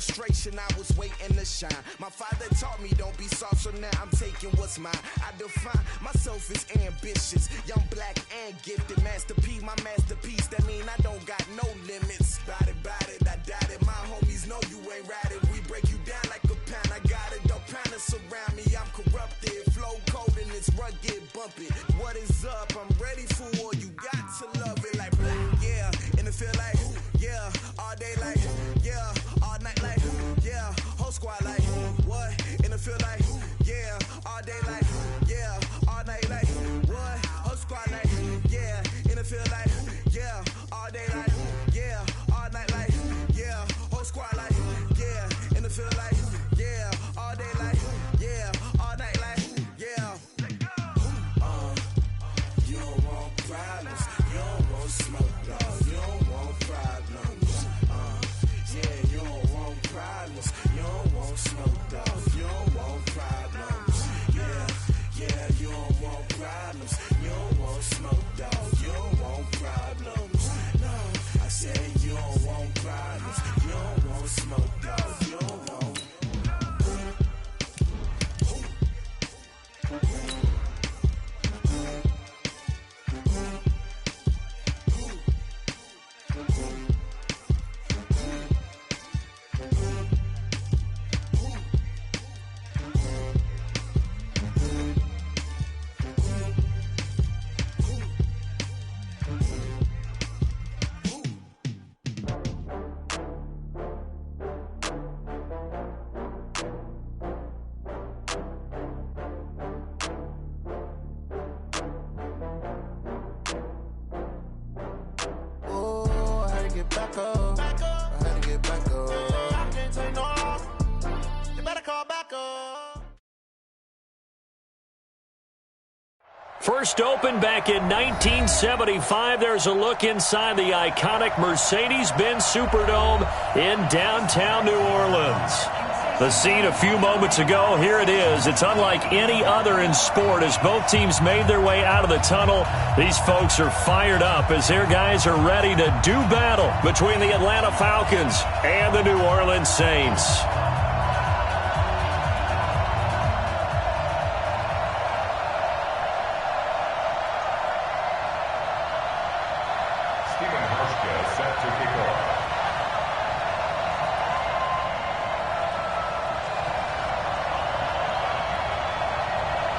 frustration, I was waiting to shine. My father taught me don't be soft, so now I'm taking what's mine. I define myself as ambitious, young, black, and gifted. Masterpiece, my masterpiece, that mean I don't got no limits. Bout it, I doubt it. My homies know you ain't ride it. We break you down like a pound. I got it, don't pound it surround me. I'm corrupted, flow cold and it's rugged, bumpy. What is up? I'm ready for war. You got to love it like yeah, and it feel like yeah, all day like yeah, all night like yeah, whole squad like what? And it feel like yeah, all day like yeah, all night like what? Whole squad like yeah, and it feel like yeah, all day like yeah, all night like yeah, whole squad like yeah, and it feel like yeah, all day like yeah, all night like yeah. You don't want problems, you don't want smoke, dog. You don't want problems. Yeah, you don't want problems, you don't want smoke, dog. You don't want problems. Yeah, you don't want problems, you don't want smoke, dog. You don't want problems. No, I said you don't want problems, you don't want smoke, dog. You don't want. First opened back in 1975, there's a look inside the iconic Mercedes-Benz Superdome in downtown New Orleans. The scene a few moments ago, here it is. It's unlike any other in sport as both teams made their way out of the tunnel. These folks are fired up as their guys are ready to do battle between the Atlanta Falcons and the New Orleans Saints.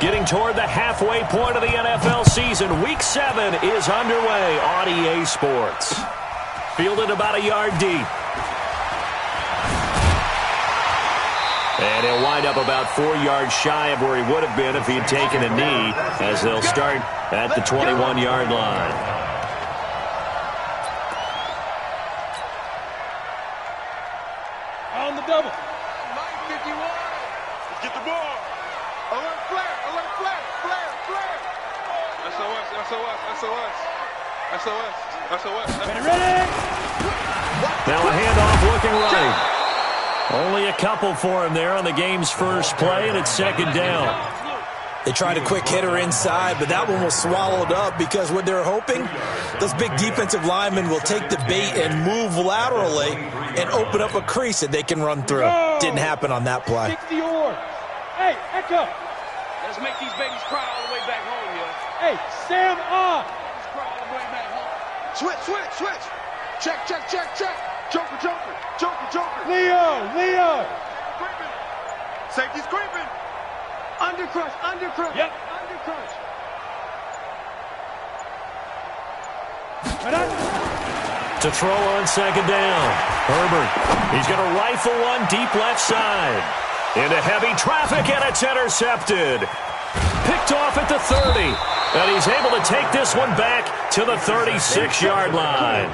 Getting toward the halfway point of the NFL season, Week 7 is underway on EA Sports. Fielded about a yard deep. And he'll wind up about 4 yards shy of where he would have been if he'd taken a knee, as they'll start at the 21-yard line. On the double. 9:51. Let's get the ball. Alert flare, flare. SOS. Ready. Now a handoff looking right. Only a couple for him there on the game's first play, and it's second down. They tried a quick hitter inside, but that one was swallowed up because what they're hoping, those big defensive linemen will take the bait and move laterally and open up a crease that they can run through. Didn't happen on that play. 60 or. Hey, Echo. Let's make these babies cry all the way back home, yo. Hey, Sam on. Let's cry all the way back home. Switch. Check. Joker. Leo. Creeping. Safety's creeping. Undercrush. Yep. Undercrush. To throw on second down. Herbert, he's going to rifle one deep left side. Into heavy traffic, and it's intercepted. Picked off at the 30. And he's able to take this one back to the 36-yard line.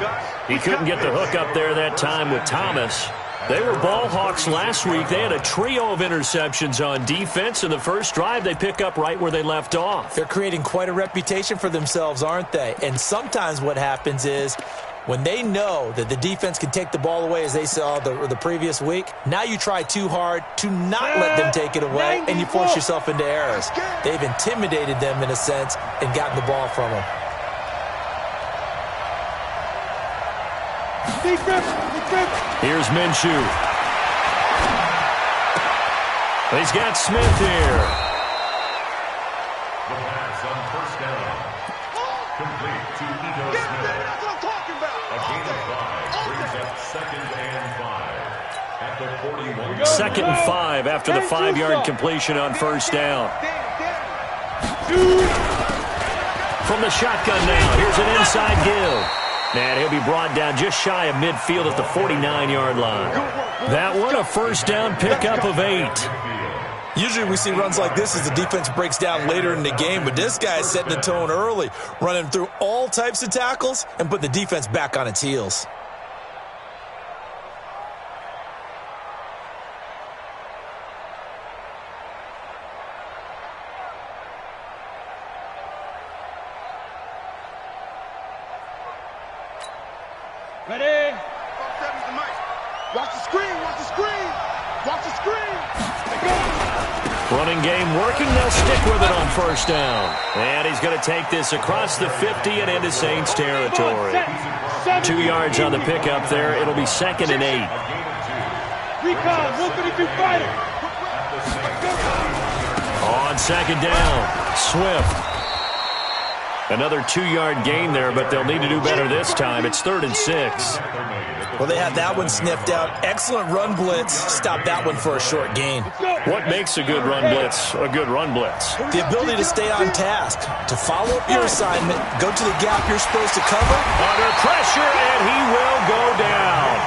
He couldn't get the hook up there that time with Thomas. They were ball hawks last week. They had a trio of interceptions on defense. In the first drive, they pick up right where they left off. They're creating quite a reputation for themselves, aren't they? And sometimes what happens is when they know that the defense can take the ball away, as they saw the previous week, now you try too hard to not let them take it away, and you force yourself into errors. They've intimidated them in a sense and gotten the ball from them. Here's Minshew. He's got Smith here. The pass on first down. Complete to Ito Smith. That's what I'm talking about. A gain of 5 brings up 2nd and 5 at the 41. 2nd and 5 after the 5-yard completion on first down. From the shotgun now, here's an inside give. And he'll be brought down just shy of midfield at the 49-yard line. That one, a first down pickup of 8. Usually we see runs like this as the defense breaks down later in the game, but this guy is setting the tone early, running through all types of tackles and put the defense back on its heels. Ready? Watch the screen, watch the screen, watch the screen. Running game working, they'll stick with it on first down. And he's going to take this across the 50 and into Saints territory. 2 yards on the pickup there. It'll be 2nd and 8. Recon, 132 fighter. On 2nd down, Swift. Another 2-yard gain there, but they'll need to do better this time. It's 3rd and 6. Well, they had that one sniffed out. Excellent run blitz. Stop that one for a short gain. What makes a good run blitz a good run blitz? The ability to stay on task, to follow up your assignment, go to the gap you're supposed to cover. Under pressure, and he will go down.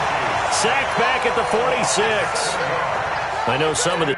Sacked back at the 46. I know some of the...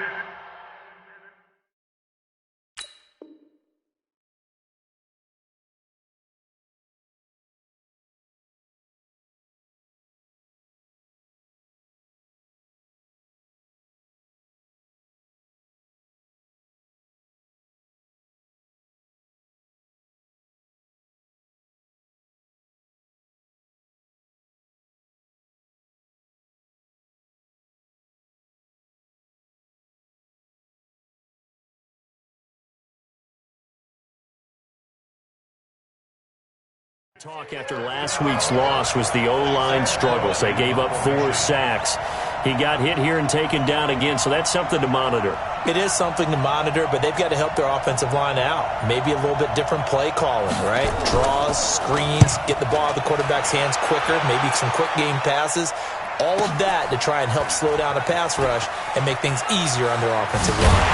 Talk after last week's loss was the O-line struggles. They gave up 4 sacks. He got hit here and taken down again, so that's something to monitor. It is something to monitor, but they've got to help their offensive line out. Maybe a little bit different play calling, right? Draws, screens, get the ball out of the quarterback's hands quicker, maybe some quick game passes. All of that to try and help slow down a pass rush and make things easier on their offensive line.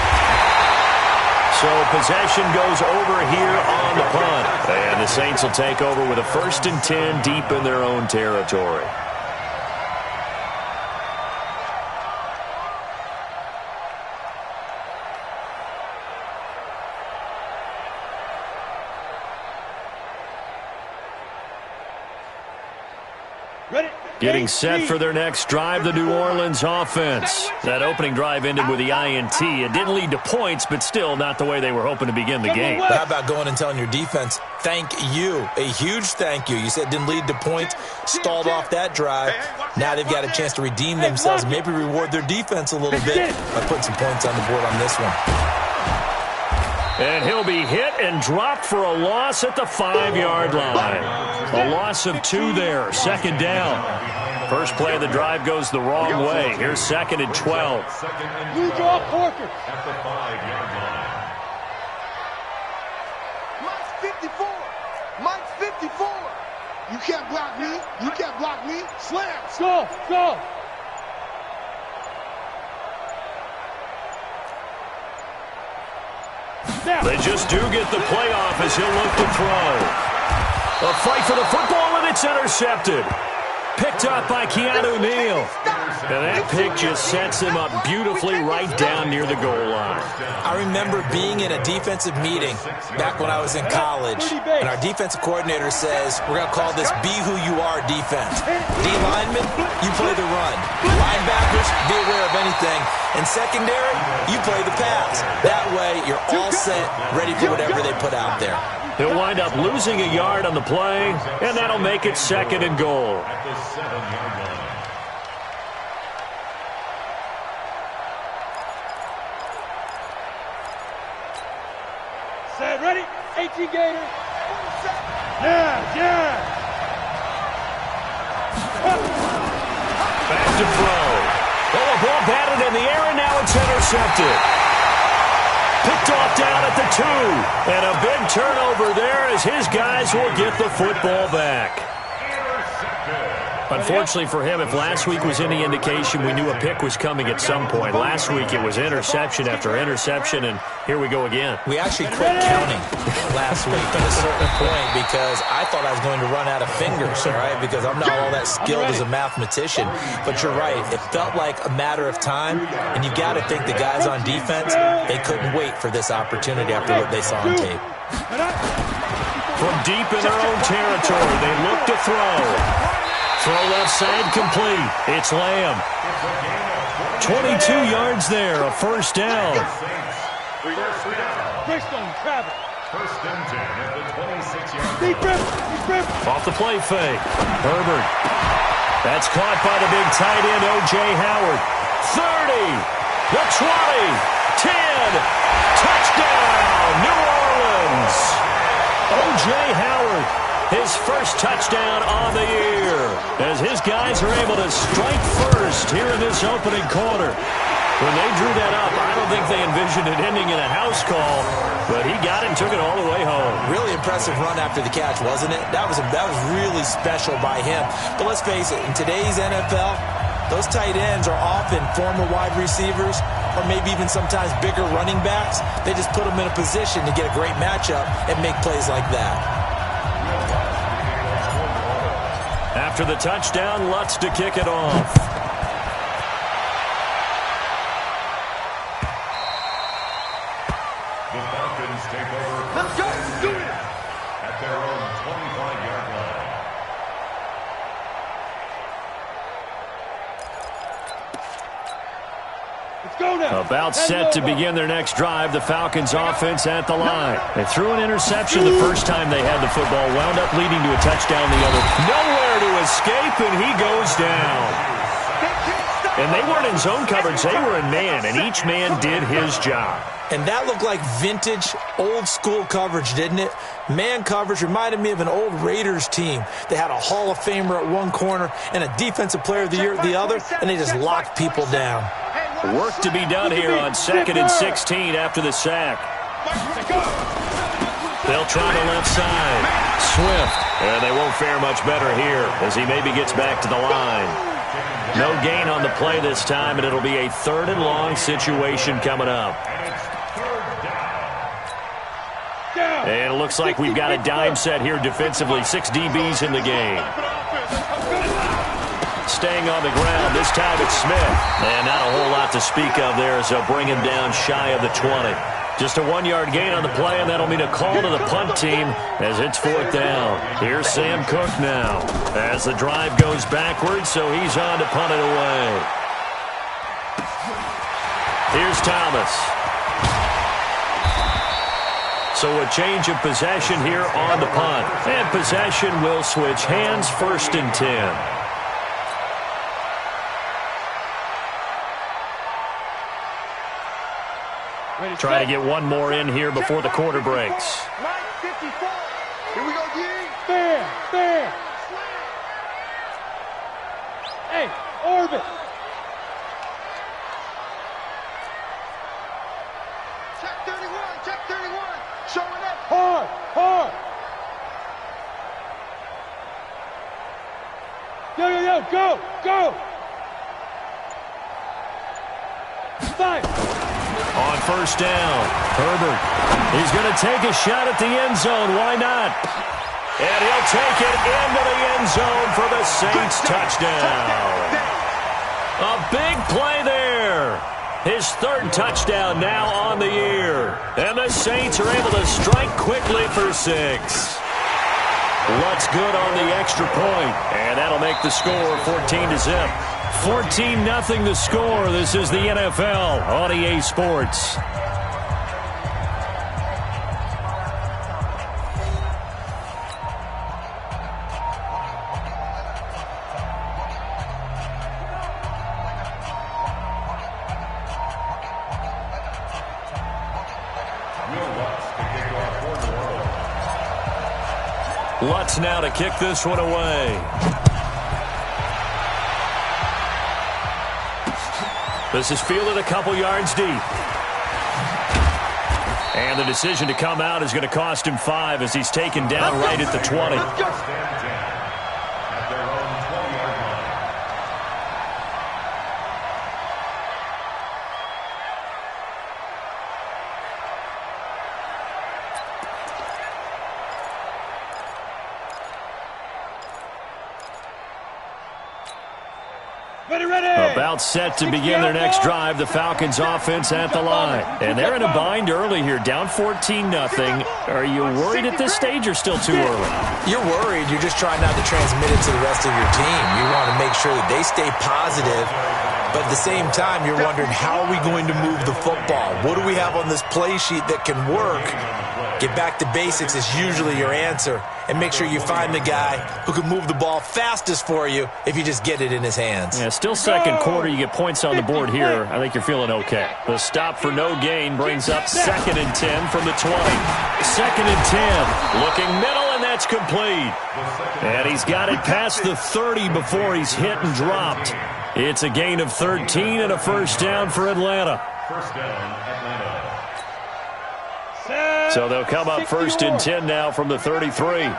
So possession goes over here on the punt. And the Saints will take over with a 1st and 10 deep in their own territory. Ready? Getting set for their next drive, the New Orleans offense. That opening drive ended with the INT. It didn't lead to points, but still not the way they were hoping to begin the game. But how about going and telling your defense, thank you, a huge thank you. You said it didn't lead to points, stalled off that drive. Now they've got a chance to redeem themselves, maybe reward their defense a little bit by putting some points on the board on this one. And he'll be hit and dropped for a loss at the 5-yard line. A loss of 2 there, 2nd down. First play of the drive goes the wrong way. Here's 2nd and 12. You draw Porker. At the 5-yard line. Mike's 54. You can't block me. You can't block me. Slam. Go. They just do get the playoff as he'll look to throw. A fight for the football, and it's intercepted. Picked up by Keanu Neal. And that pick just sets him up beautifully right down near the goal line. I remember being in a defensive meeting back when I was in college, and our defensive coordinator says, we're going to call this Be Who You Are defense. D-linemen, you play the run. Linebackers, be aware of anything. And secondary, you play the pass. That way, you're all set, ready for whatever they put out there. He'll wind up losing a yard on the play, and that'll make it 2nd and goal. At the 7-yard line. Set, ready? 18 Gator. Yeah. Back to throw. Oh, a ball batted in the air, and now it's it's intercepted. Picked off down at the 2. And a big turnover there as his guys will get the football back. Unfortunately for him, if last week was any indication, we knew a pick was coming at some point. Last week it was interception after interception, and here we go again. We actually quit counting last week at a certain point because I thought I was going to run out of fingers, all right, because I'm not all that skilled as a mathematician. But you're right. It felt like a matter of time, and you got to think the guys on defense, they couldn't wait for this opportunity after what they saw on tape. From deep in their own territory, they look to throw. Throw left side complete. It's Lamb. 22 yards there, a first down. First on Travis. First and 10 at the 26-yard line. Off the play fake. Herbert. That's caught by the big tight end, O.J. Howard. 30. The 20. 10. Touchdown, New Orleans. O.J. Howard. His first touchdown on the year as his guys are able to strike first here in this opening quarter. When they drew that up, I don't think they envisioned it ending in a house call, but he got it and took it all the way home. Really impressive run after the catch, wasn't it? That was really special by him. But let's face it, in today's NFL, those tight ends are often former wide receivers or maybe even sometimes bigger running backs. They just put them in a position to get a great matchup and make plays like that. After the touchdown, Lutz to kick it off. The Falcons take over. Let's go! Do it! At their own 25-yard line. Let's go now. About set to begin their next drive, the Falcons offense at the line. They threw an interception the first time they had the football, wound up leading to a touchdown the other. Nowhere to escape, and he goes down. And they weren't in zone coverage, they were in man, and each man did his job. And that looked like vintage, old-school coverage, didn't it? Man coverage reminded me of an old Raiders team. They had a Hall of Famer at one corner and a Defensive Player of the Year at the other, and they just locked people down. Work to be done here on 2nd and 16 after the sack. They'll try the left side. Swift, and they won't fare much better here as he maybe gets back to the line. No gain on the play this time, and it'll be a 3rd and long situation coming up. And it looks like we've got a dime set here defensively. 6 DBs in the game. Staying on the ground, this time it's Smith. And not a whole lot to speak of there as they'll bring him down shy of the 20. Just a 1-yard gain on the play, and that'll mean a call to the punt team as it's 4th down. Here's Sam Cook now as the drive goes backwards, so he's on to punt it away. Here's Thomas. So a change of possession here on the punt. And possession will switch hands, 1st and 10. Trying to get one more in here before the quarter breaks. 9:54. Here we go, D. Fair. Hey, orbit. Check 31. Showing up. Hard. Yo, go. 5. On 1st down, Herbert. He's going to take a shot at the end zone. Why not? And he'll take it into the end zone for the Saints touchdown. A big play there. His 3rd touchdown now on the year. And the Saints are able to strike quickly for 6. Lutz good on the extra point. And that'll make the score 14-0. 14-0 the score. This is the NFL on EA Sports. Lutz now to kick this one away. This is fielded a couple yards deep. And the decision to come out is going to cost him 5 as he's taken down right at the 20. At their own 20-yard line. About set to begin their next drive, the Falcons offense at the line. And they're in a bind early here, down 14-0. Are you worried at this stage or still too early? You're worried. You're just trying not to transmit it to the rest of your team. You want to make sure that they stay positive. But at the same time, you're wondering, how are we going to move the football? What do we have on this play sheet that can work? Get back to basics is usually your answer. And make sure you find the guy who can move the ball fastest for you if you just get it in his hands. Yeah, still second quarter. You get points on the board here. I think you're feeling okay. The stop for no gain brings up 2nd and 10 from the 20. 2nd and 10. Looking middle, and that's complete. And he's got it past the 30 before he's hit and dropped. It's a gain of 13 and a first down for Atlanta. First down, Atlanta. So they'll come up 1st and 10 now from the 33.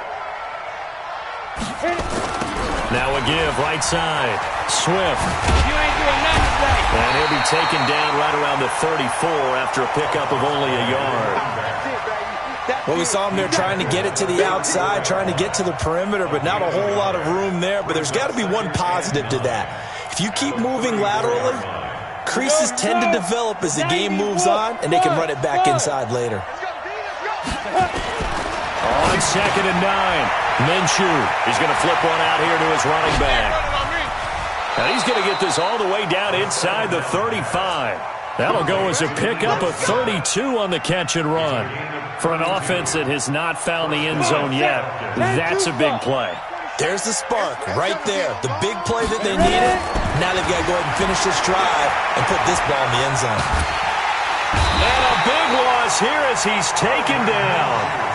Now a give, right side. Swift. You ain't doing nothing today. And he'll be taken down right around the 34 after a pickup of only a yard. Well, we saw him there trying to get it to the outside, trying to get to the perimeter, but not a whole lot of room there. But there's got to be one positive to that. If you keep moving laterally, creases tend to develop as the game moves on, and they can run it back inside later. On 2nd and 9, Minshew. He's going to flip one out here to his running back. And he's going to get this all the way down inside the 35. That'll go as a pickup of 32 on the catch and run. For an offense that has not found the end zone yet, that's a big play. There's the spark right there. The big play that they needed. Now they've got to go ahead and finish this drive and put this ball in the end zone. And a big loss here as he's taken down.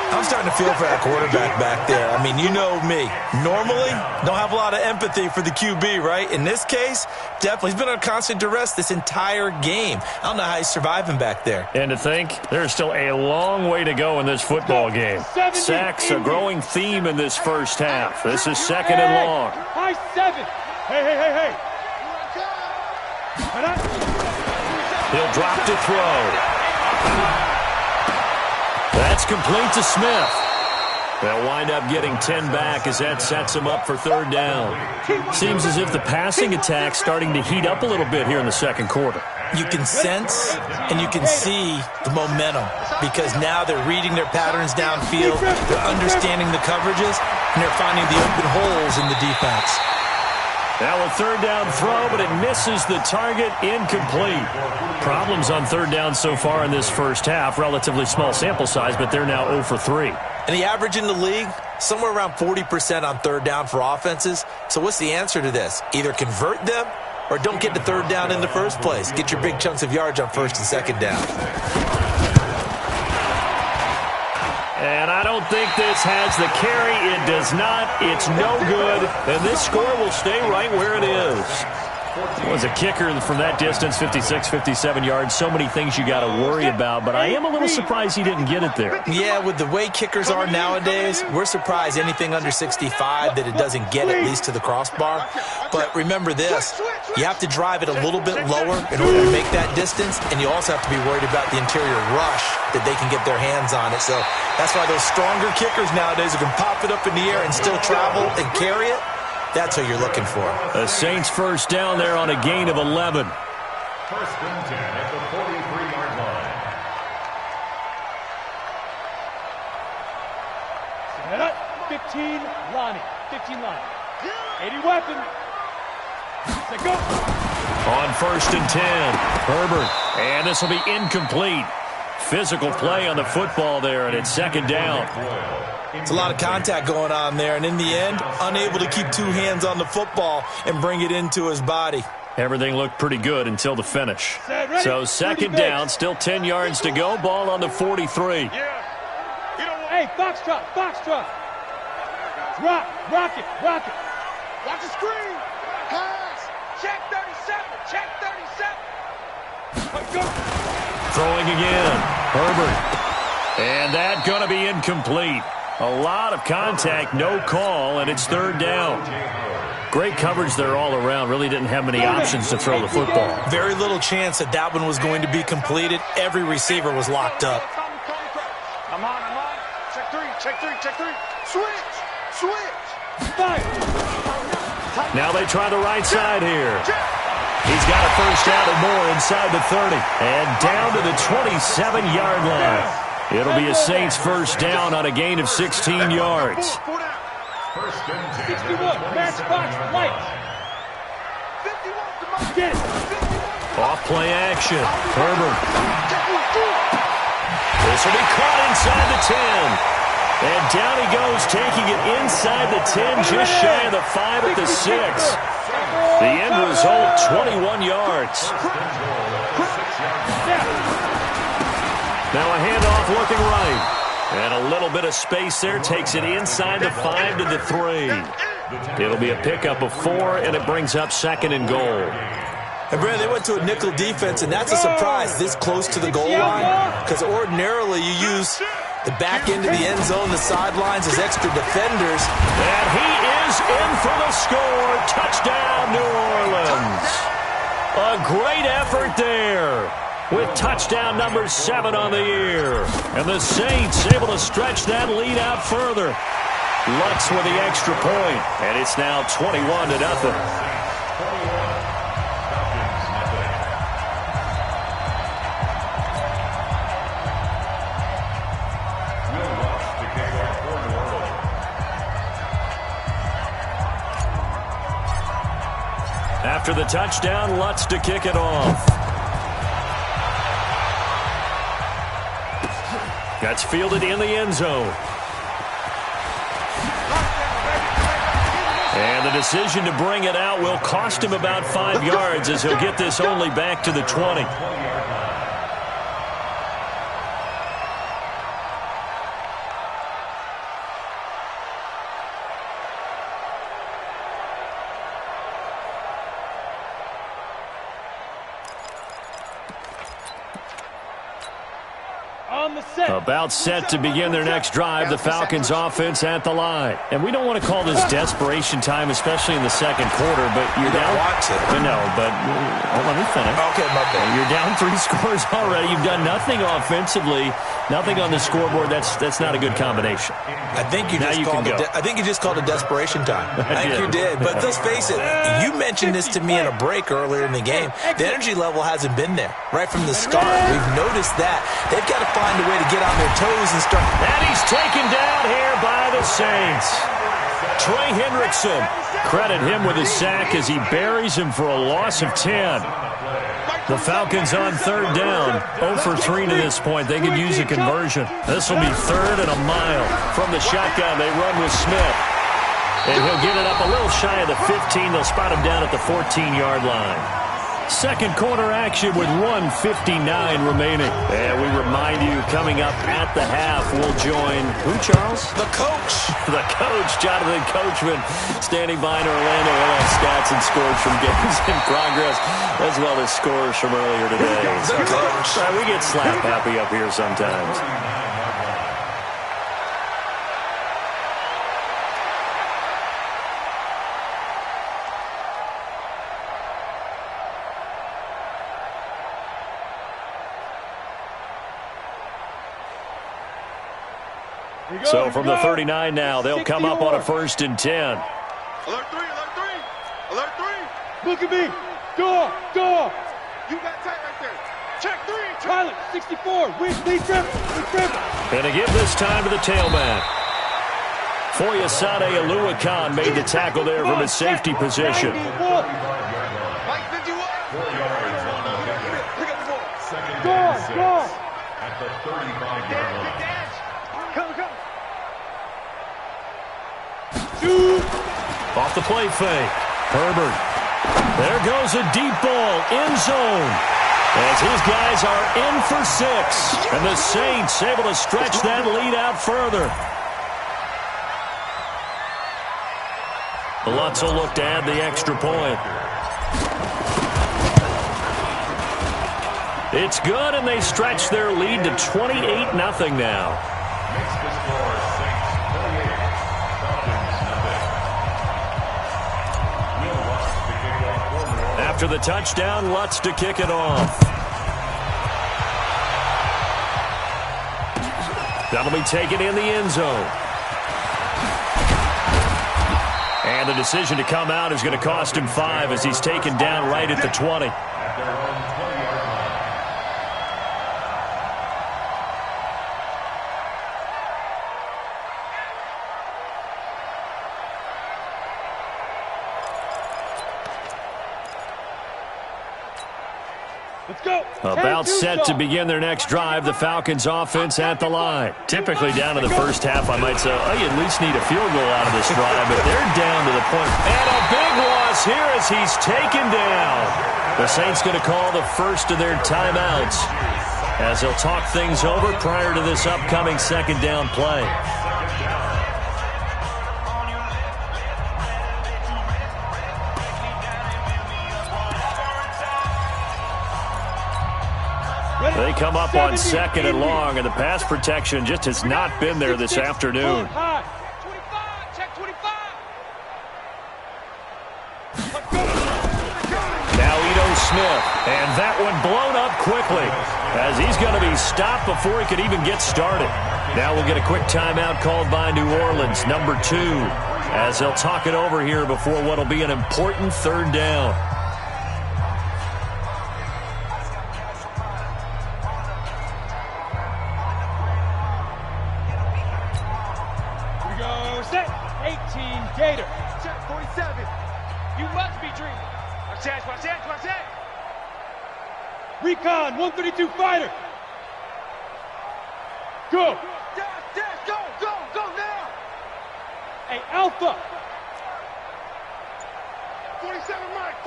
I'm starting to feel for that quarterback back there. I mean, you know me. Normally, don't have a lot of empathy for the QB, right? In this case, definitely. He's been on constant duress this entire game. I don't know how he's surviving back there. And to think, there's still a long way to go in this football game. Sacks, a growing theme in this first half. This is 2nd and long. High 7. Hey. He'll drop to throw. That's complete to Smith. They'll wind up getting 10 back as that sets him up for 3rd down. Seems as if the passing attack's starting to heat up a little bit here in the second quarter. You can sense and you can see the momentum because now they're reading their patterns downfield, they're understanding the coverages, and they're finding the open holes in the defense. Now a 3rd down throw, but it misses the target, incomplete. Problems on 3rd down so far in this first half. Relatively small sample size, but they're now 0 for 3. And the average in the league, somewhere around 40% on 3rd down for offenses. So what's the answer to this? Either convert them or don't get to 3rd down in the first place. Get your big chunks of yards on 1st and 2nd down. And I don't think this has the carry. It does not. It's no good. And this score will stay right where it is. It was a kicker from that distance, 56, 57 yards. So many things you got to worry about, but I am a little surprised he didn't get it there. Yeah, with the way kickers are nowadays, we're surprised anything under 65 that it doesn't get at least to the crossbar. But remember this, you have to drive it a little bit lower in order to make that distance, and you also have to be worried about the interior rush that they can get their hands on it. So that's why those stronger kickers nowadays who can pop it up in the air and still travel and carry it, that's what you're looking for. The Saints first down there on a gain of 11. 1st and 10 at the 43-yard line. Set up. 15, Lonnie. 15, Lonnie. 80 weapon. Set go. On 1st and 10, Herbert. And this will be incomplete. Physical play on the football there, and it's 2nd down. It's a lot of contact going on there, and in the end, unable to keep 2 hands on the football and bring it into his body. Everything looked pretty good until the finish. So 2nd down, still 10 yards to go. Ball on the 43. Hey, Foxtrot. Rock it. Watch the screen. Pass. Check 37. Check 37. Throwing again. Herbert. And that's going to be incomplete. A lot of contact, no call, and it's third down. Great coverage there all around. Really didn't have many options to throw the football. Very little chance that that one was going to be completed. Every receiver was locked up. I'm on. Check three. Switch. Fire. Now they try the right side here. He's got a first down and more inside the 30. And down to the 27-yard line. It'll be a Saints first down on a gain of 16 yards. 61. Matchbox lights. Get it. Off play action. Herbert. This will be caught inside the 10. And down he goes, taking it inside the 10, just shy of the 5 at the 6. The end result, 21 yards. Now a handoff looking right. And a little bit of space there, takes it inside the 5 to the 3. It'll be a pickup of 4, and it brings up second and goal. And Brad, they went to a nickel defense, and that's a surprise this close to the goal line, because ordinarily you use the back end of the end zone, the sidelines as extra defenders. And he is in for the score. Touchdown, New Orleans. A great effort there with touchdown number 7 on the year. And the Saints able to stretch that lead out further. Lutz with the extra point, and it's now 21-0. After the touchdown, Lutz to kick it off. That's fielded in the end zone. And the decision to bring it out will cost him about 5 yards as he'll get this only back to the 20. About set to begin their next drive, the Falcons offense at the line. And we don't want to call this desperation time, especially in the second quarter, but you're down. No, but let me finish. Okay, my bad. You're down 3 scores already. You've done nothing offensively, nothing on the scoreboard. That's not a good combination. I think you just called it desperation time. I think you did. But let's face it, you mentioned this to me in a break earlier in the game. The energy level hasn't been there right from the start. We've noticed that. They've got to find a way to get on their toes and start. And he's taken down here by the Saints. Trey Hendrickson. Credit him with a sack as he buries him for a loss of 10. The Falcons on third down. 0 for 3 to this point. They could use a conversion. This will be 3rd and a mile. From the shotgun, they run with Smith. And he'll get it up a little shy of the 15. They'll spot him down at the 14-yard line. Second quarter action with 1:59 remaining. And we remind you, coming up at the half, we'll join who, Charles? The coach. The coach, Jonathan Coachman, standing by in Orlando. We'll have stats and scores from games in progress, as well as scores from earlier today. The coach. We get slap happy up here sometimes. So from the 39 now, they'll come up on a 1st and 10. Alert 3. Alert 3. Look at me. Door. You got tight right there. Check 3. Pilot, 64. Lead trip. And to give this time to the tailback. Foyesade Aluakan made the tackle there from his safety position. Mike 51. 4 yards on the pickup. Pick up the ball. Second Go. and 6 at the 35-yard line. Come. Off the play fake. Herbert. There goes a deep ball. End zone. As his guys are in for 6. And the Saints able to stretch that lead out further. Lutz will look to add the extra point. It's good, and they stretch their lead to 28-0 now. Makes the score Saints 48, Falcons nothing. Will Lutz to kick off for New Orleans. After the touchdown, Lutz to kick it off. That'll be taken in the end zone. And the decision to come out is going to cost him 5 as he's taken down right at the 20. At their own 20-yard line. Let's go. About set to begin their next drive, the Falcons offense at the line. Typically down to the first half, I might say, oh, you at least need a field goal out of this drive, but they're down to the point. And a big loss here as he's taken down. The Saints going to call the first of their timeouts as they'll talk things over prior to this upcoming second down play. They come up on second and long, and the pass protection just has not been there this afternoon. Now Ito Smith, and that one blown up quickly as he's going to be stopped before he could even get started. Now we'll get a quick timeout called by New Orleans, number 2, as they'll talk it over here before what will be an important third down. Gator. Check 47. You must be dreaming. Watch that. Recon 132 fighter. Go. Dash, go now. Hey, Alpha. 47 Mike,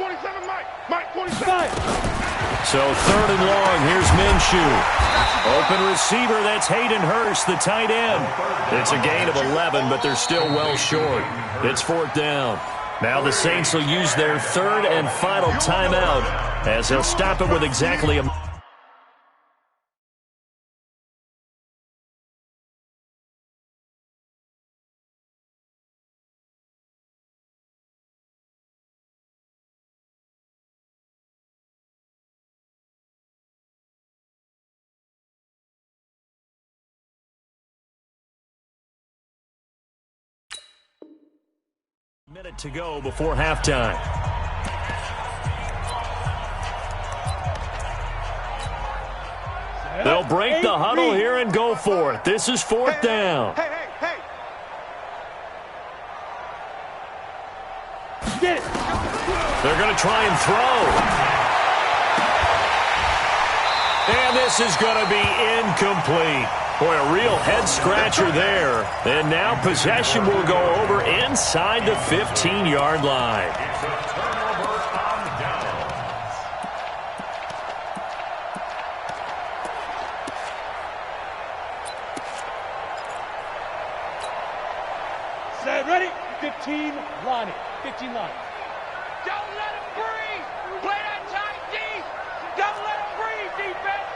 47. So third and long, here's Minshew. Open receiver, that's Hayden Hurst, the tight end. It's a gain of 11, but they're still well short. It's fourth down. Now the Saints will use their third and final timeout as they'll stop it with exactly a... minute to go before halftime. They'll break the huddle here and go for it. This is fourth down. Hey. Get it. They're going to try and throw. And this is going to be incomplete. Boy, a real head-scratcher there. And now possession will go over inside the 15-yard line. It's a turnover on downs. Set, ready? 15, Lonnie. 15 Lonnie. Don't let him breathe. Play that tight D. Don't let him breathe, defense.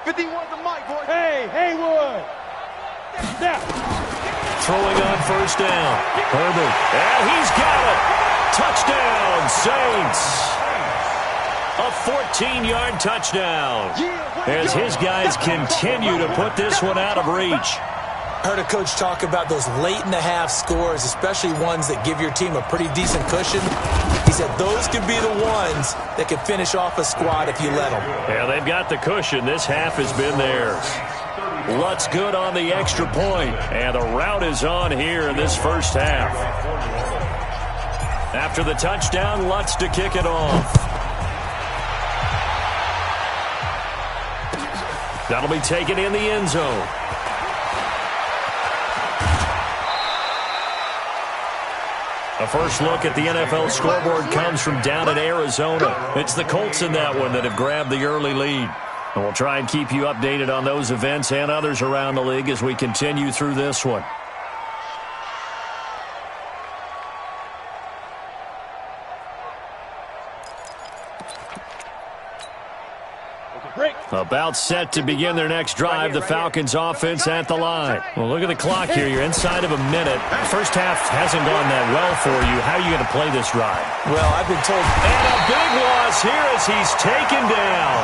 51 to Mike, boy. Hey, Haywood. Snap. Throwing on first down. Herbert. And he's got it. Touchdown, Saints. A 14-yard touchdown. As his guys continue to put this one out of reach. Heard a coach talk about those late-in-the-half scores, especially ones that give your team a pretty decent cushion. He said those could be the ones that can finish off a squad if you let them. Yeah, they've got the cushion. This half has been theirs. Lutz good on the extra point, and the route is on here in this first half. After the touchdown, Lutz to kick it off. That'll be taken in the end zone. A first look at the NFL scoreboard comes from down in Arizona. It's the Colts in that one that have grabbed the early lead. And we'll try and keep you updated on those events and others around the league as we continue through this one. About set to begin their next drive, the Falcons offense at the line. Well, look at the clock here. You're inside of a minute. First half hasn't gone that well for you. How are you going to play this drive? Well, I've been told. And a big loss here as he's taken down.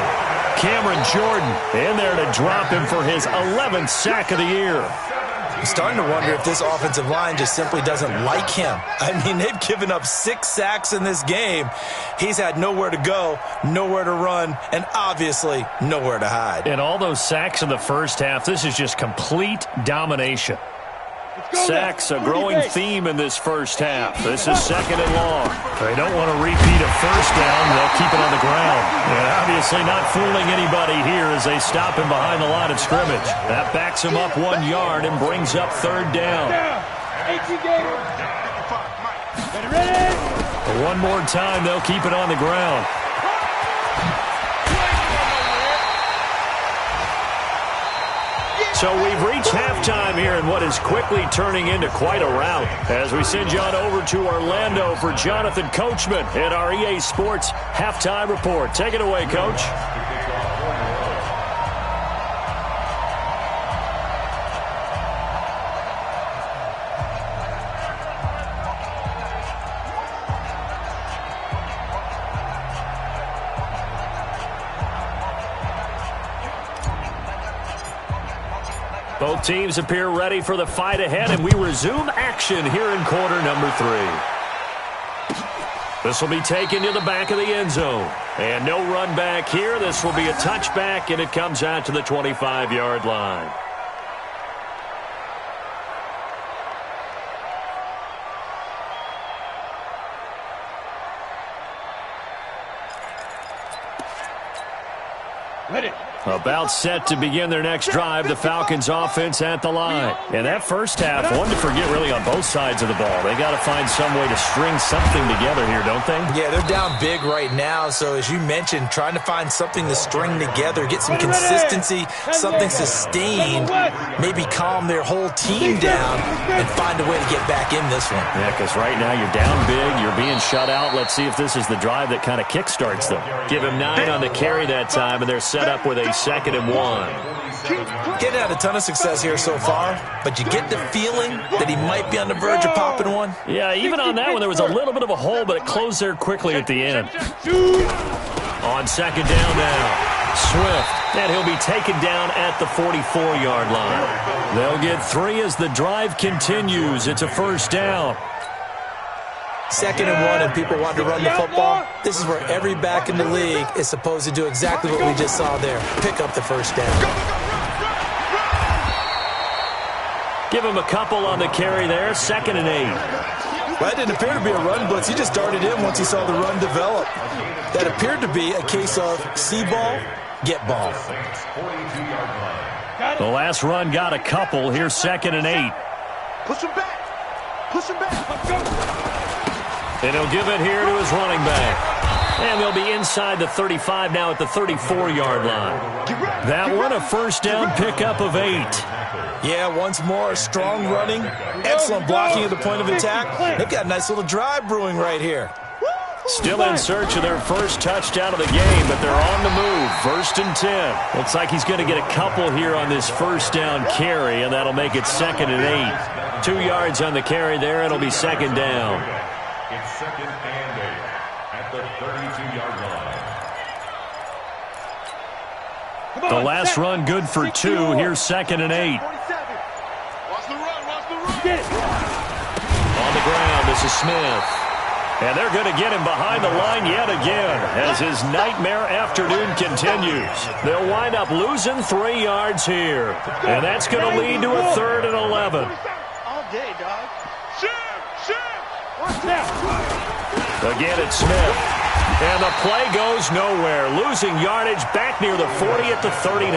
Cameron Jordan in there to drop him for his 11th sack of the year. I'm starting to wonder if this offensive line just simply doesn't like him. I mean, they've given up 6 sacks in this game. He's had nowhere to go, nowhere to run, and obviously nowhere to hide. And all those sacks in the first half, this is just complete domination. Sacks, a growing theme in this first half. This is second and long. They don't want to repeat a first down. They'll keep it on the ground. And obviously not fooling anybody here as they stop him behind the line of scrimmage. That backs him up 1 yard and brings up third down. One more time, they'll keep it on the ground. So we've reached halftime here in what is quickly turning into quite a rout. As we send you on over to Orlando for Jonathan Coachman at our EA Sports Halftime Report. Take it away, Coach. Both teams appear ready for the fight ahead, and we resume action here in quarter number 3. This will be taken to the back of the end zone. And no run back here. This will be a touchback, and it comes out to the 25-yard line. Ready. About set to begin their next drive, the Falcons offense at the line. And that first half, one to forget really on both sides of the ball. They got to find some way to string something together here, don't they? Yeah, they're down big right now. So as you mentioned, trying to find something to string together, get some consistency, something sustained, maybe calm their whole team down and find a way to get back in this one. Yeah, because right now you're down big, you're being shut out. Let's see if this is the drive that kind of kickstarts them. Give him 9 on the carry that time, and they're set up with a 2nd and 1. Getting had a ton of success here so far, but you get the feeling that he might be on the verge of popping one. Yeah, even on that one, there was a little bit of a hole, but it closed there quickly at the end. On 2nd down now, Swift, and he'll be taken down at the 44-yard line. They'll get 3 as the drive continues. It's a first down. 2nd and 1, and people want to run the football. This is where every back in the league is supposed to do exactly what we just saw there. Pick up the first down. Give him a couple on the carry there. 2nd and 8. Well, that didn't appear to be a run blitz. He just darted in once he saw the run develop. That appeared to be a case of see ball, get ball. The last run got a couple. Here's 2nd and 8. Push him back. Push him back. Let's go. And he'll give it here to his running back. And they'll be inside the 35 now at the 34-yard line. That one, a first down pickup of 8. Yeah, once more, strong running, excellent blocking at the point of attack. They've got a nice little drive brewing right here. Still in search of their first touchdown of the game, but they're on the move. 1st and 10. Looks like he's going to get a couple here on this first down carry, and that'll make it 2nd and 8. 2 yards on the carry there. It'll be 2nd down. It's 2nd and 8 at the 32-yard line. The last run good for 2. Here's 2nd and 8. Watch the run. Watch the run. On the ground, this is Smith. And they're going to get him behind the line yet again as his nightmare afternoon continues. They'll wind up losing 3 yards here. And that's going to lead to a 3rd and 11. All day, dog. Shift. Watch out. Again, it's Smith. And the play goes nowhere. Losing yardage back near the 40 at the 39.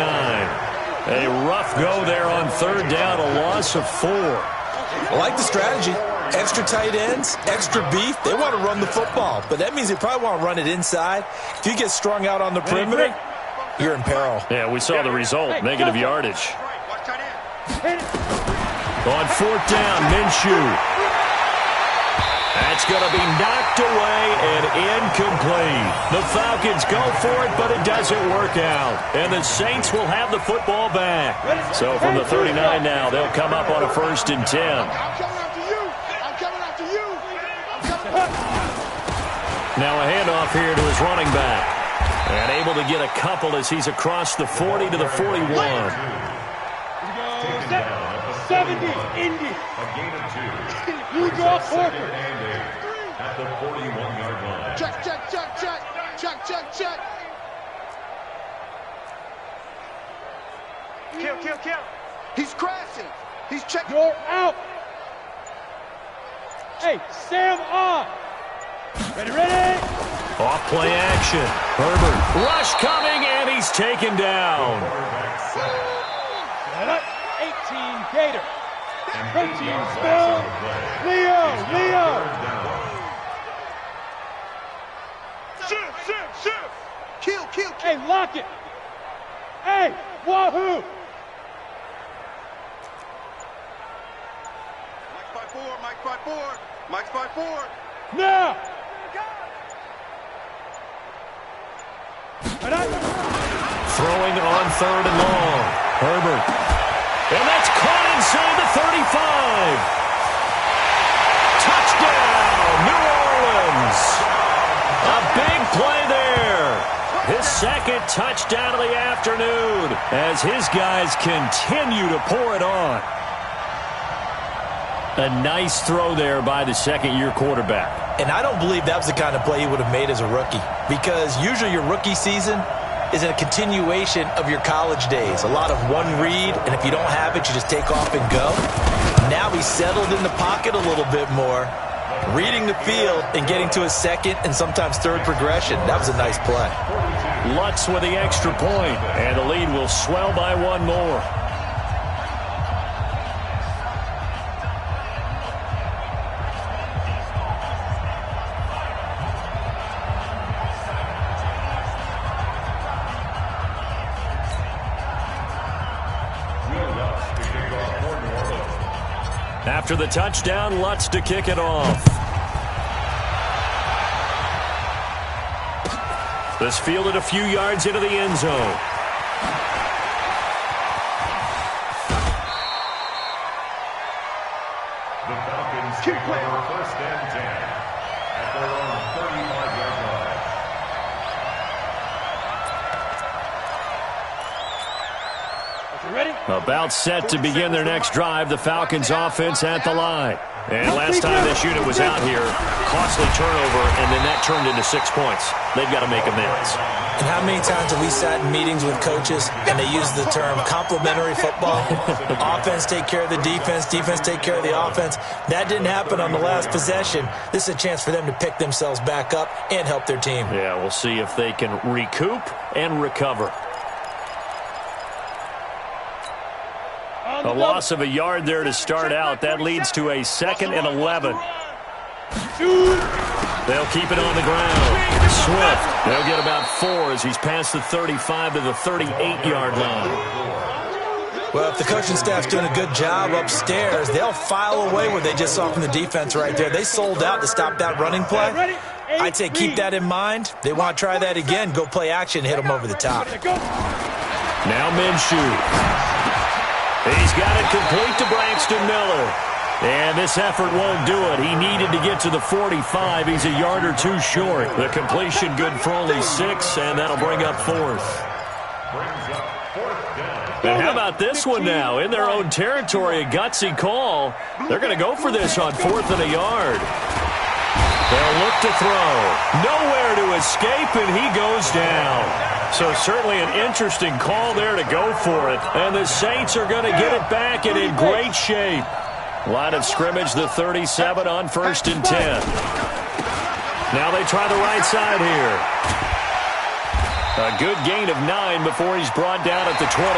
A rough go there on 3rd down, a loss of 4. I like the strategy. Extra tight ends, extra beef. They want to run the football, but that means they probably want to run it inside. If you get strung out on the perimeter, you're in peril. Yeah, we saw the result, negative yardage. On 4th down, Minshew. That's It's going to be knocked away and incomplete. The Falcons go for it, but it doesn't work out. And the Saints will have the football back. So from the 39 now, they'll come up on a 1st and 10. I'm coming after you. I'm coming after you. I'm coming after you. Now a handoff here to his running back. And able to get a couple as he's across the 40 to the 41. 70, Indy. A gain of 2. You draw forward. At the 41-yard line. Check, check, check, check. Check, check, check. Kill, kill, kill. He's crashing. He's checking. You're out. Hey, Sam on. Ready, ready. Off play action. Herbert. Rush coming, and he's taken down. 18 Gator. 13 Spill. Leo. Shift. Kill. Hey, lock it. Hey, wahoo. Mike's by four. Now. Throwing on 3rd and long. Herbert. And that's caught inside the 35. Touchdown, New Orleans. A big play there. His 2nd touchdown of the afternoon as his guys continue to pour it on. A nice throw there by the 2nd-year quarterback. And I don't believe that was the kind of play he would have made as a rookie, because usually your rookie season is a continuation of your college days. A lot of one read, and if you don't have it, you just take off and go. Now he's settled in the pocket a little bit more, reading the field and getting to his 2nd and sometimes 3rd progression. That was a nice play. Lutz with the extra point, and the lead will swell by 1 more. After the touchdown, Lutz to kick it off. This fielded a few yards into the end zone. The Falcons take over 1st and 10 at their own 35-yard line. Ready? About set to begin their next drive, the Falcons offense at the line. And last time this unit was out here, costly turnover, and then that turned into 6 points. They've got to make amends. And how many times have we sat in meetings with coaches and they use the term complementary football? Offense take care of the defense, defense take care of the offense. That didn't happen on the last possession. This is a chance for them to pick themselves back up and help their team. Yeah, we'll see if they can recoup and recover. A loss of a yard there to start out. That leads to a 2nd and 11. They'll keep it on the ground. Swift. They'll get about 4 as he's past the 35 to the 38-yard line. Well, if the coaching staff's doing a good job upstairs, they'll file away what they just saw from the defense right there. They sold out to stop that running play. I'd say keep that in mind. They want to try that again. Go play action and hit them over the top. Now Minshew. He's got it complete to Braxton Miller. And this effort won't do it. He needed to get to the 45. He's a yard or 2 short. The completion good for only 6, and that'll bring up 4th. And how about this one now? In their own territory, a gutsy call. They're going to go for this on 4th and a yard. They'll look to throw. Nowhere to escape, and he goes down. So certainly an interesting call there to go for it. And the Saints are going to get it back and in great shape. Line of scrimmage, the 37 on 1st and 10. Now they try the right side here. A good gain of 9 before he's brought down at the 28.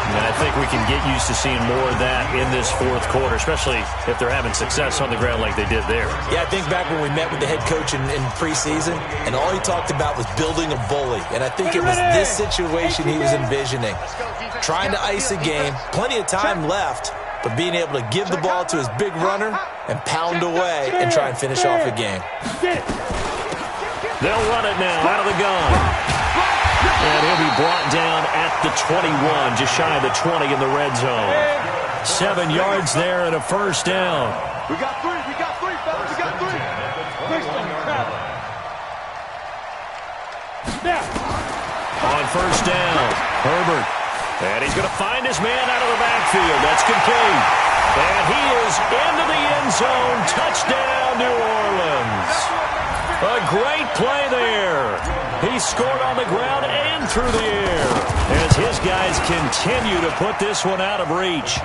And I think we can get used to seeing more of that in this 4th quarter, especially if they're having success on the ground like they did there. Yeah, I think back when we met with the head coach in preseason, and all he talked about was building a bully. And I think it was this situation he was envisioning. Trying to ice a game, plenty of time left, but being able to give the ball to his big runner and pound away and try and finish off a game. They'll run it now out of the gun. And he'll be brought down at the 21, just shy of the 20 in the red zone. 7 yards there and a first down. We got three, fellas, we got three. On first down, Herbert. And he's going to find his man out of the backfield. That's complete. And he is into the end zone. Touchdown, New Orleans. A great play there. He scored on the ground and through the air as his guys continue to put this one out of reach.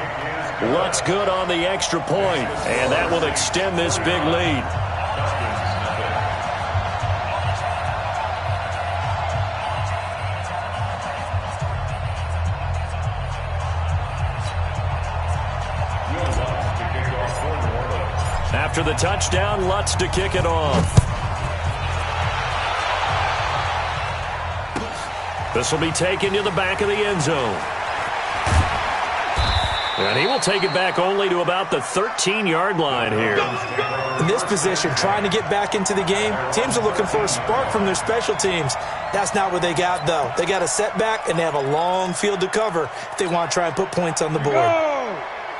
Looks good on the extra point, and that will extend this big lead. After the touchdown, Lutz to kick it off. This will be taken to the back of the end zone. And he will take it back only to about the 13-yard line here. In this position, trying to get back into the game, teams are looking for a spark from their special teams. That's not what they got, though. They got a setback, and they have a long field to cover if they want to try and put points on the board.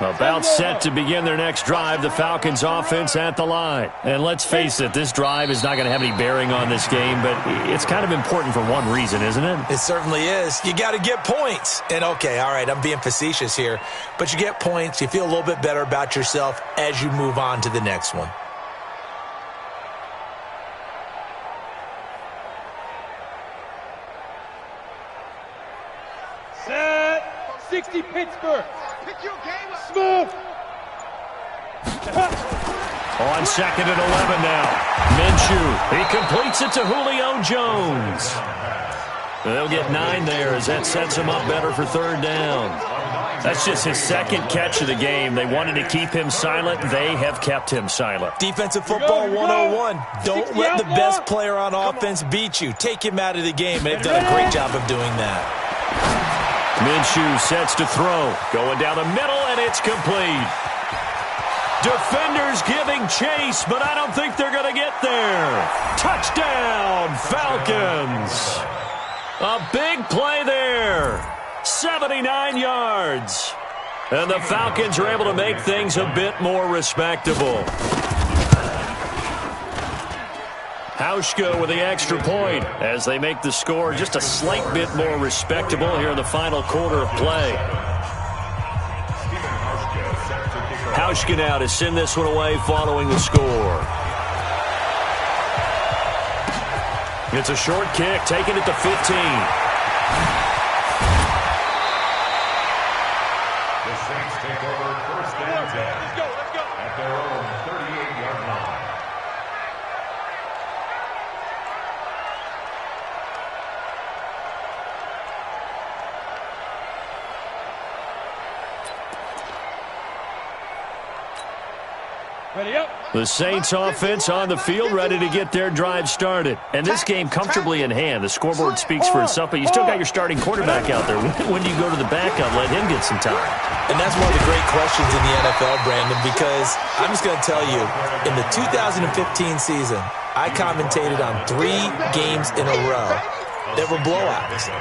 About set to begin their next drive, the Falcons offense at the line. And let's face it, this drive is not going to have any bearing on this game, but it's kind of important for one reason, isn't it? It certainly is. You got to get points. And okay, all right, I'm being facetious here, but you get points, you feel a little bit better about yourself as you move on to the next one. Set. 60 Pittsburgh. Pick your game up. Smooth. On second and 11 now. Minshew. He completes it to Julio Jones. They'll get 9 there as that sets him up better for third down. That's just his second catch of the game. They wanted to keep him silent. They have kept him silent. Defensive football 101. Don't let the best player on offense beat you. Take him out of the game, and they've done a great job of doing that. Minshew sets to throw. Going down the middle, and it's complete. Defenders giving chase, but I don't think they're going to get there. Touchdown, Falcons. A big play there. 79 yards. And the Falcons are able to make things a bit more respectable. Hauschka with the extra point as they make the score just a slight bit more respectable here in the final quarter of play. Hauschka now to send this one away following the score. It's a short kick, taking it to 15. The Saints take over first and 10. Let's go. At their own 38-yard line. Ready up. The Saints offense on the field ready to get their drive started. And this game comfortably in hand. The scoreboard speaks for itself, but you still got your starting quarterback out there. When do you go to the backup, let him get some time? And that's one of the great questions in the NFL, Brandon, because I'm just going to tell you, in the 2015 season, I commentated on 3 games in a row that were blowouts.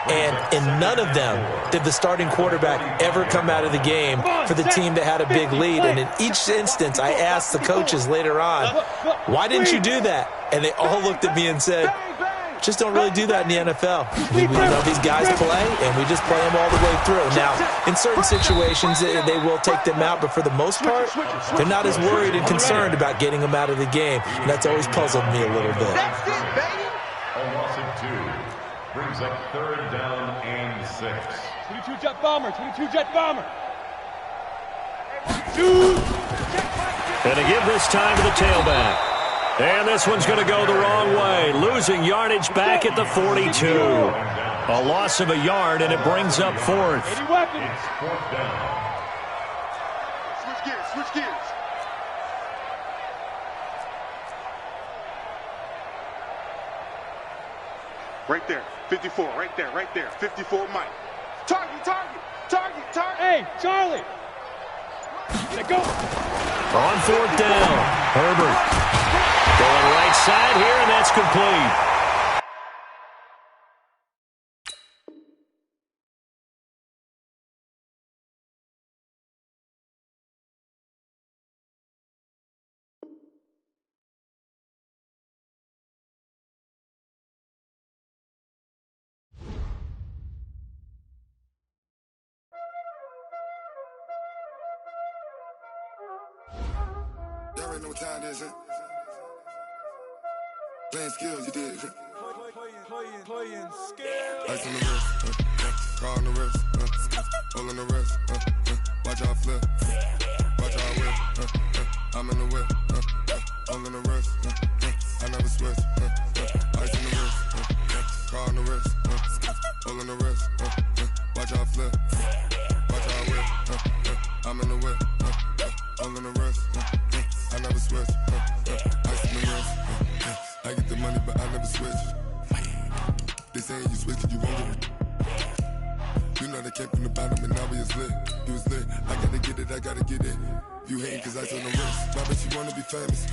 And in none of them did the starting quarterback ever come out of the game for the team that had a big lead. And in each instance, I asked the coaches later on, why didn't you do that? And they all looked at me and said, just don't really do that in the NFL. We know these guys play, and we just play them all the way through. Now, in certain situations, they will take them out, but for the most part, they're not as worried and concerned about getting them out of the game. And that's always puzzled me a little bit. That's it, baby. A loss of 2 brings up third down and 6. 22 jet bomber. 22 jet bomber. And to give this time to the tailback. And this one's going to go the wrong way. Losing yardage back at the 42. A loss of a yard, and it brings up fourth. 80 weapons. It's fourth down. Switch gears. Right there. 54. Right there. 54 Mike. Target. Hey, Charlie. Let go. On fourth down, Herbert going right side here, and that's complete. Y'all already know what time it is, huh? Playing skills, you did. Playing skills. Ice on the wrist, car on the wrist, hole on the wrist, watch out flip, watch out whip, I'm in the whip, hole in the wrist, I never switch, ice on the wrist, car on the wrist, hole in the wrist, watch out flip, watch out whip, I'm in the whip, hole in the wrist, I never switch, ice on the wrist, I get the money but I never switch. They saying you switch and you won't get it. You know they came from the bottom and now we is lit. You was lit, I gotta get it, I gotta get it. You hating cause I on the wrist. My bitch, you wanna be famous,